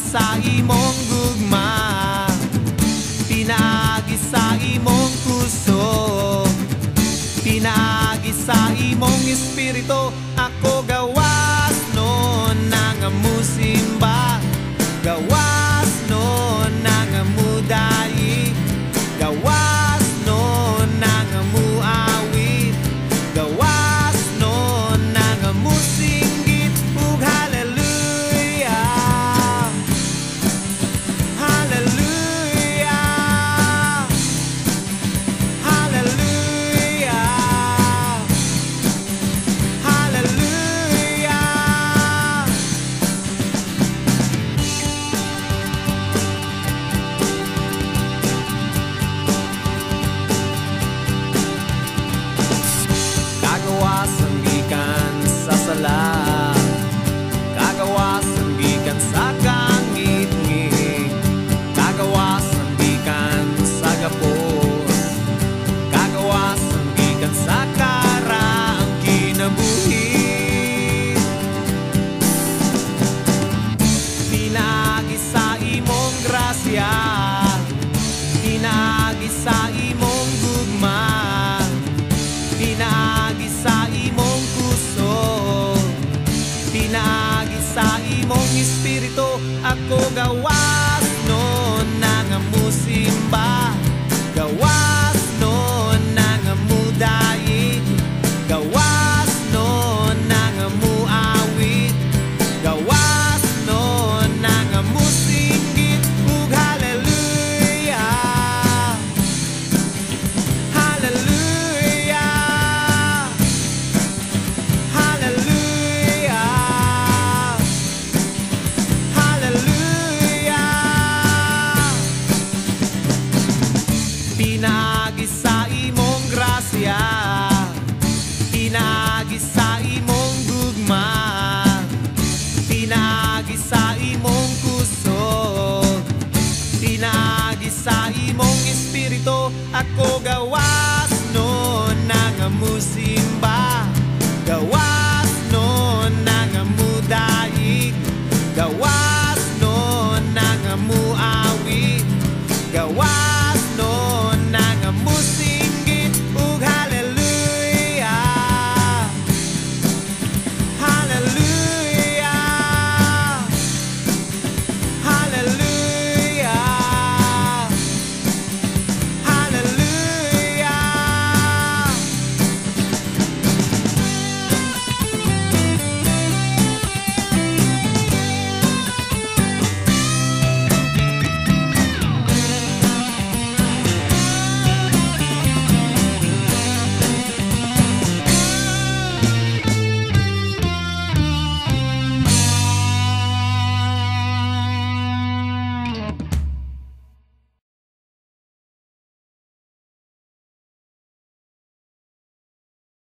sa imong gugma, pinaagi sa imong puso, pinaagi sa imong espiritu. Ako gawas no nang musimba, gawas no nang mudayi, gawas no nang muawit, gawas no nang musinggit. Ug hallelujah, hallelujah, hallelujah, hallelujah. Kagawasan gikan sa sala, kagawasan gikan sa kangit-ngit, kagawasan gikan sa gapos, kagawasan gikan sa karaang kinabuhi. Pinaagi sa imong grasya, pinaagi sa imong gugma, pinaagi sa imong puso, pinaagi sa imong espiritu. Ako gawas no nang musimba, gawas no nang mudayi, gawas no nang muawit, gawas no nang musinggit. Ug hallelujah, hallelujah, hallelujah, hallelujah. Pinaagi sa imong grasya, pinaagi sa imong gugma, pinaagi sa imong puso, pinaagi sa imong espiritu. Ako gawas no nang musimba, gawas no nang mudaig, gawas